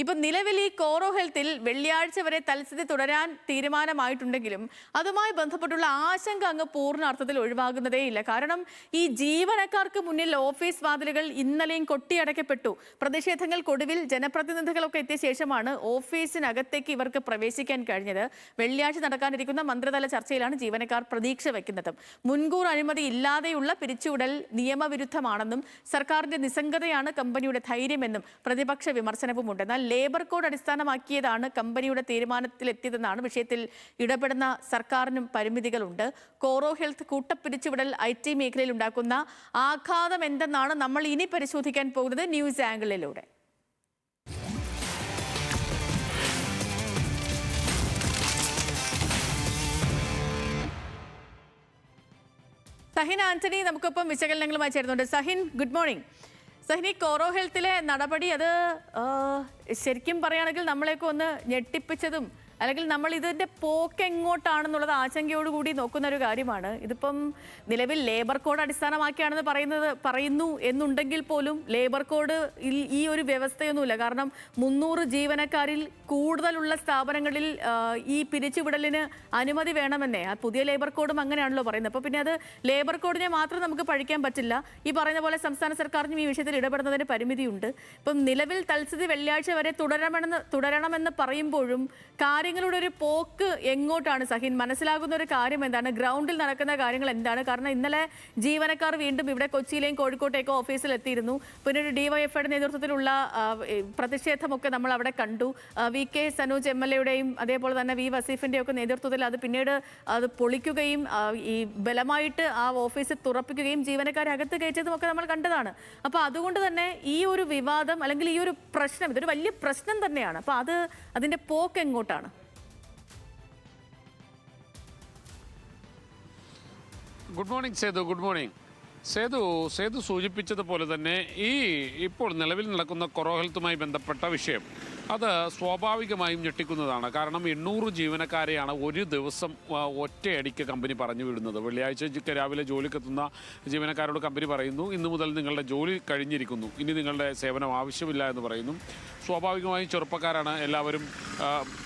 ഇപ്പം നിലവിൽ ഈ കോറോ ഹെൽത്തിൽ വെള്ളിയാഴ്ച വരെ തൽസ്ഥിതി തുടരാൻ തീരുമാനമായിട്ടുണ്ടെങ്കിലും അതുമായി ബന്ധപ്പെട്ടുള്ള ആശങ്ക അങ്ങ് പൂർണ്ണ അർത്ഥത്തിൽ ഒഴിവാകുന്നതേയില്ല. കാരണം ഈ ജീവനക്കാർക്ക് മുന്നിൽ ഓഫീസ് വാതിലുകൾ ഇന്നലെയും കൊട്ടിയടക്കപ്പെട്ടു. പ്രതിഷേധങ്ങൾക്കൊടുവിൽ ജനപ്രതിനിധികളൊക്കെ എത്തിയ ശേഷമാണ് ഓഫീസിനകത്തേക്ക് ഇവർക്ക് പ്രവേശിക്കാൻ കഴിഞ്ഞത്. വെള്ളിയാഴ്ച നടക്കാനിരിക്കുന്ന മന്ത്രിതല ചർച്ചയിലാണ് ജീവനക്കാർ പ്രതീക്ഷ വയ്ക്കുന്നത്. മുൻകൂർ അനുമതി ഇല്ലാതെയുള്ള പിരിച്ചുവിടൽ നിയമവിരുദ്ധമാണെന്നും സർക്കാരിന്റെ നിസ്സംഗതയാണ് കമ്പനിയുടെ ധൈര്യമെന്നും പ്രതിപക്ഷ വിമർശനവുമുണ്ട്. എന്നാൽ ലേബർ കോഡ് അടിസ്ഥാനമാക്കിയതാണ് കമ്പനിയുടെ തീരുമാനത്തിലെത്തിയതെന്നാണ് വിഷയത്തിൽ ഇടപെടുന്ന സർക്കാരിനും പരിമിതികളുണ്ട്. കോറോ ഹെൽത്ത് കൂട്ടപ്പിരിച്ചുവിടൽ IT മേഖലയിൽ ഉണ്ടാക്കുന്ന ആഘാതം എന്തെന്നാണ് നമ്മൾ ഇനി പരിശോധിക്കാൻ പോകുന്നത് ന്യൂസ് ആംഗിളിലൂടെ. സഹിൻ ആന്റണി നമുക്കൊപ്പം വിശകലനങ്ങളുമായി ചേരുന്നുണ്ട്. Sahin, good morning. സഹിൻ, ഈ കോറോ ഹെൽത്തിലെ നടപടി അത് ശരിക്കും പറയുകയാണെങ്കിൽ നമ്മളെയൊക്കെ ഒന്ന് ഞെട്ടിപ്പിച്ചതും അല്ലെങ്കിൽ നമ്മൾ ഇതിൻ്റെ പോക്ക് എങ്ങോട്ടാണെന്നുള്ളത് ആശങ്കയോടുകൂടി നോക്കുന്ന ഒരു കാര്യമാണ്. ഇതിപ്പം നിലവിൽ ലേബർ കോഡ് അടിസ്ഥാനമാക്കിയാണെന്ന് പറയുന്നു എന്നുണ്ടെങ്കിൽ പോലും ലേബർ കോഡ് ഈ ഒരു വ്യവസ്ഥയൊന്നുമില്ല. കാരണം 300 ജീവനക്കാരിൽ കൂടുതലുള്ള സ്ഥാപനങ്ങളിൽ ഈ പിരിച്ചുവിടലിന് അനുമതി വേണമെന്നേ. ആ പുതിയ ലേബർ കോഡും അങ്ങനെയാണല്ലോ പറയുന്നത്. അപ്പോൾ പിന്നെ അത് ലേബർ കോഡിനെ മാത്രം നമുക്ക് പഴിക്കാൻ പറ്റില്ല. ഈ പറയുന്ന പോലെ സംസ്ഥാന സർക്കാരിനും ഈ വിഷയത്തിൽ ഇടപെടുന്നതിന് പരിമിതിയുണ്ട്. ഇപ്പം നിലവിൽ തൽസ്ഥിതി വെള്ളിയാഴ്ച വരെ തുടരണമെന്ന് പറയുമ്പോഴും കാര്യങ്ങളുടെ ഒരു പോക്ക് എങ്ങോട്ടാണ് സഹിൻ? മനസ്സിലാകുന്ന ഒരു കാര്യം എന്താണ്? ഗ്രൗണ്ടിൽ നടക്കുന്ന കാര്യങ്ങൾ എന്താണ്? കാരണം ഇന്നലെ ജീവനക്കാർ വീണ്ടും ഇവിടെ കൊച്ചിയിലെയും കോഴിക്കോട്ടേക്കോ ഓഫീസിൽ എത്തിയിരുന്നു. പിന്നീട് DYFIയുടെ നേതൃത്വത്തിലുള്ള പ്രതിഷേധമൊക്കെ നമ്മൾ അവിടെ കണ്ടു. VK സനോജ് MLAയുടെയും അതേപോലെ തന്നെ V വസീഫിൻ്റെയും ഒക്കെ നേതൃത്വത്തിൽ അത് പിന്നീട് അത് പൊളിക്കുകയും ഈ ബലമായിട്ട് ആ ഓഫീസ് തുറപ്പിക്കുകയും ജീവനക്കാരെ അകത്ത് കയറ്റിയതും ഒക്കെ നമ്മൾ കണ്ടതാണ്. അപ്പോൾ അതുകൊണ്ട് തന്നെ ഈ ഒരു വിവാദം അല്ലെങ്കിൽ ഈ ഒരു പ്രശ്നം ഇതൊരു വലിയ പ്രശ്നം തന്നെയാണ്. അപ്പോൾ അതിൻ്റെ പോക്ക് എങ്ങോട്ടാണ്? Good morning Sethu. Good morning Sethu സൂചിപ്പിച്ചതുപോലെ തന്നെ ഇപ്പോൾ നിലവിൽ നടക്കുന്ന കോറോ ഹെൽത്തുമായി ബന്ധപ്പെട്ട വിഷയം അത് സ്വാഭാവികമായും ഞെട്ടിക്കുന്നതാണ്. കാരണം 800 ജീവനക്കാരെയാണ് ഒരു ദിവസം ഒറ്റയടിക്ക് കമ്പനി പറഞ്ഞു വിടുന്നത്. വെള്ളിയാഴ്ച രാവിലെ ജോലിക്കെത്തുന്ന ജീവനക്കാരോട് കമ്പനി പറയുന്നു, ഇന്നു മുതൽ നിങ്ങളുടെ ജോലി കഴിഞ്ഞിരിക്കുന്നു, ഇനി നിങ്ങളുടെ സേവനം ആവശ്യമില്ല എന്ന് പറയുന്നു. സ്വാഭാവികമായും ചെറുപ്പക്കാരാണ്, എല്ലാവരും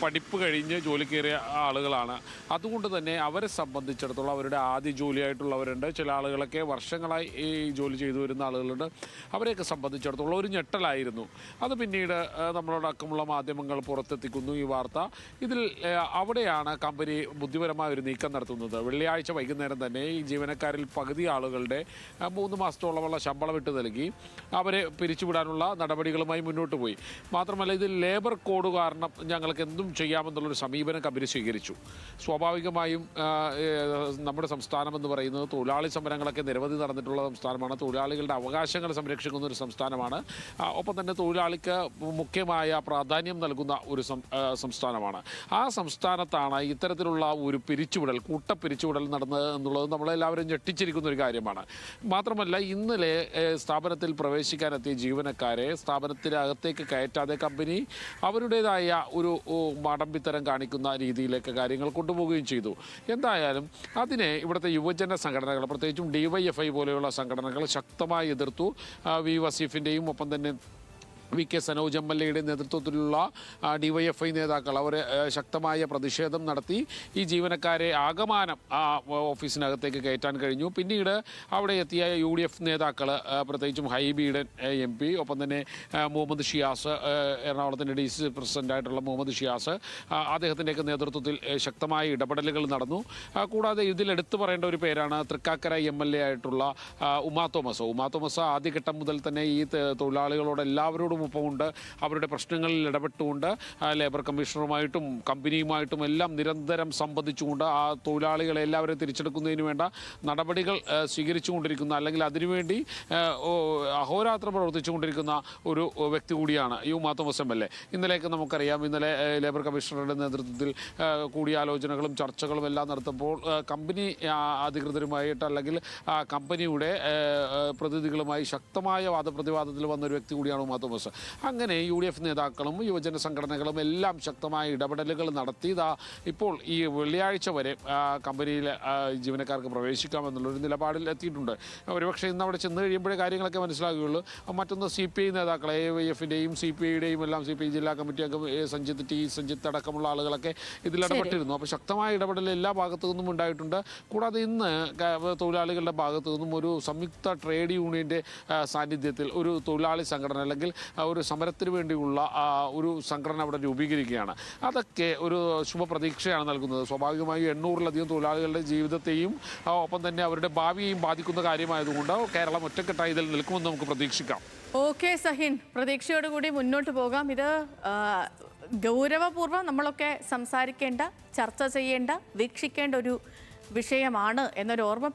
പഠിപ്പ് കഴിഞ്ഞ് ജോലി കയറിയ ആളുകളാണ്. അതുകൊണ്ട് തന്നെ അവരെ സംബന്ധിച്ചിടത്തോളം അവരുടെ ആദ്യ ജോലിയായിട്ടുള്ളവരുണ്ട്, ചില ആളുകളൊക്കെ വർഷങ്ങളായി ഈ ജോലി ചെയ്തു വരുന്ന ആളുകളുണ്ട്. അവരെയൊക്കെ സംബന്ധിച്ചിടത്തോളം ഒരു ഞെട്ടലായിരുന്നു. അത് പിന്നീട് നമ്മളോടക്കമുള്ള മാധ്യമങ്ങൾ പുറത്തെത്തിക്കുന്നു ഈ വാർത്ത. ഇതിൽ അവിടെയാണ് കമ്പനി ബുദ്ധിപരമായ ഒരു നീക്കം നടത്തുന്നത്. വെള്ളിയാഴ്ച വൈകുന്നേരം തന്നെ ഈ ജീവനക്കാരിൽ പകുതി ആളുകളുടെ 3 മാസത്തോളമുള്ള ശമ്പളം ഇട്ട് നൽകി അവരെ പിരിച്ചുവിടാനുള്ള നടപടികളുമായി മുന്നോട്ട് പോയി. മാത്രമല്ല, ഇതിൽ ലേബർ കോഡ് കാരണം ഞങ്ങൾക്ക് എന്തും ചെയ്യാമെന്നുള്ളൊരു സമീപനം കമ്പനി സ്വീകരിച്ചു. സ്വാഭാവികമായും നമ്മുടെ സംസ്ഥാനം എന്ന് പറയുന്നത് തൊഴിലാളി സമരങ്ങളൊക്കെ നിരവധി നടന്നിട്ടുള്ള സംസ്ഥാനമാണ്. തൊഴിലാളികളുടെ അവകാശങ്ങൾ സംരക്ഷിക്കുന്ന ഒരു സംസ്ഥാനമാണ്. ഒപ്പം തന്നെ തൊഴിലാളിക്ക് മുഖ്യമായ പ്രാധാന്യം നൽകുന്ന ഒരു സംസ്ഥാനമാണ്. ആ സംസ്ഥാനത്താണ് ഇത്തരത്തിലുള്ള ഒരു പിരിച്ചുവിടൽ, കൂട്ടപ്പിരിച്ചുവിടൽ നടന്നത് എന്നുള്ളത് നമ്മളെല്ലാവരും ഞെട്ടിച്ചിരിക്കുന്ന ഒരു കാര്യമാണ്. മാത്രമല്ല, ഇന്നലെ സ്ഥാപനത്തിൽ പ്രവേശിക്കാനെത്തിയ ജീവനക്കാരെ സ്ഥാപനത്തിനകത്തേക്ക് കയറ്റാതെ കമ്പനി അവരുടേതായ ഒരു മടമ്പിത്തരം കാണിക്കുന്ന രീതിയിലേക്ക് കാര്യങ്ങൾ കൊണ്ടുപോവുകയും ചെയ്തു. എന്തായാലും അതിനെ ഇവിടുത്തെ യുവജന സംഘടനകൾ, പ്രത്യേകിച്ചും DYFI പോലെയുള്ള സംഘടനകൾ ശക്തമായി എതിർത്തു. V വസീഫിൻ്റെയും ഒപ്പം തന്നെ VK സനോജ് MLAയുടെ നേതൃത്വത്തിലുള്ള DYFI നേതാക്കൾ അവർ ശക്തമായ പ്രതിഷേധം നടത്തി. ഈ ജീവനക്കാരെ ആകമാനം ഓഫീസിനകത്തേക്ക് കയറ്റാൻ കഴിഞ്ഞു. പിന്നീട് അവിടെ എത്തിയ UDF നേതാക്കൾ, പ്രത്യേകിച്ചും ഹൈബീഡൻ MP, ഒപ്പം തന്നെ മുഹമ്മദ് ഷിയാസ്, എറണാകുളത്തിൻ്റെ DC പ്രസിഡൻ്റായിട്ടുള്ള മുഹമ്മദ് ഷിയാസ്, അദ്ദേഹത്തിൻ്റെയൊക്കെ നേതൃത്വത്തിൽ ശക്തമായ ഇടപെടലുകൾ നടന്നു. കൂടാതെ ഇതിൽ എടുത്തു പറയേണ്ട ഒരു പേരാണ് തൃക്കാക്കര MLA ആയിട്ടുള്ള ഉമാ തോമസ്. ആദ്യഘട്ടം മുതൽ തന്നെ ഈ തൊഴിലാളികളോട് എല്ലാവരോടും ഒപ്പമുണ്ട്. അവരുടെ പ്രശ്നങ്ങളിൽ ഇടപെട്ടുകൊണ്ട് ലേബർ കമ്മീഷണറുമായിട്ടും കമ്പനിയുമായിട്ടും എല്ലാം നിരന്തരം സംബന്ധിച്ചുകൊണ്ട് ആ തൊഴിലാളികളെ എല്ലാവരെയും തിരിച്ചെടുക്കുന്നതിന് വേണ്ട നടപടികൾ സ്വീകരിച്ചുകൊണ്ടിരിക്കുന്ന, അല്ലെങ്കിൽ അതിനുവേണ്ടി അഹോരാത്രം പ്രവർത്തിച്ചുകൊണ്ടിരിക്കുന്ന ഒരു വ്യക്തി കൂടിയാണ് ഈ ഉമാ തോമസ് MLA. ഇന്നലെയൊക്കെ നമുക്കറിയാം, ഇന്നലെ ലേബർ കമ്മീഷണറുടെ നേതൃത്വത്തിൽ കൂടിയാലോചനകളും ചർച്ചകളും എല്ലാം നടത്തുമ്പോൾ കമ്പനി അധികൃതരുമായിട്ട് അല്ലെങ്കിൽ കമ്പനിയുടെ പ്രതിനിധികളുമായി ശക്തമായ വാദപ്രതിവാദത്തിൽ വന്നൊരു വ്യക്തി കൂടിയാണ് ഉമാ തോമസ്. കോൺഗ്രസ്. അങ്ങനെ UDF നേതാക്കളും യുവജന സംഘടനകളും എല്ലാം ശക്തമായ ഇടപെടലുകൾ നടത്തി ഇപ്പോൾ ഈ വെള്ളിയാഴ്ച വരെ കമ്പനിയിൽ ജീവനക്കാർക്ക് പ്രവേശിക്കാമെന്നുള്ളൊരു നിലപാടിൽ എത്തിയിട്ടുണ്ട്. ഒരുപക്ഷെ ഇന്ന് അവിടെ ചെന്ന് കഴിയുമ്പോഴേ കാര്യങ്ങളൊക്കെ മനസ്സിലാകുകയുള്ളൂ. മറ്റൊന്ന് CPI നേതാക്കൾ AYF-ൻ്റെയും CPI-യുടെയും എല്ലാം CPI ജില്ലാ കമ്മിറ്റി അംഗം സഞ്ജിത്ത് അടക്കമുള്ള ആളുകളൊക്കെ ഇതിൽ ഇടപെട്ടിരുന്നു. അപ്പോൾ ശക്തമായ ഇടപെടൽ എല്ലാ ഭാഗത്തു നിന്നും ഉണ്ടായിട്ടുണ്ട്. കൂടാതെ ഇന്ന് തൊഴിലാളികളുടെ ഭാഗത്തു നിന്നും ഒരു സംയുക്ത ട്രേഡ് യൂണിയൻ്റെ സാന്നിധ്യത്തിൽ ഒരു തൊഴിലാളി സംഘടന അല്ലെങ്കിൽ ഒരു സമരത്തിന് വേണ്ടിയുള്ള ഒരു സംഘടന അവിടെ രൂപീകരിക്കുകയാണ്. അതൊക്കെ ഒരു ശുഭപ്രതീക്ഷയാണ് നൽകുന്നത്. സ്വാഭാവികമായും 800-ലധികം തൊഴിലാളികളുടെ ജീവിതത്തെയും ഒപ്പം തന്നെ അവരുടെ ഭാവിയെയും ബാധിക്കുന്ന കാര്യമായതുകൊണ്ട് കേരളം ഒറ്റക്കെട്ടായി ഇതിൽ നിൽക്കുമെന്ന് നമുക്ക് പ്രതീക്ഷിക്കാം. ഓക്കെ സഹിൻ, പ്രതീക്ഷയോടുകൂടി മുന്നോട്ട് പോകാം. ഇത് ഗൗരവപൂർവ്വം നമ്മളൊക്കെ സംസാരിക്കേണ്ട, ചർച്ച ചെയ്യേണ്ട, വീക്ഷിക്കേണ്ട ഒരു വിഷയമാണ് എന്നൊരു ഓർമ്മ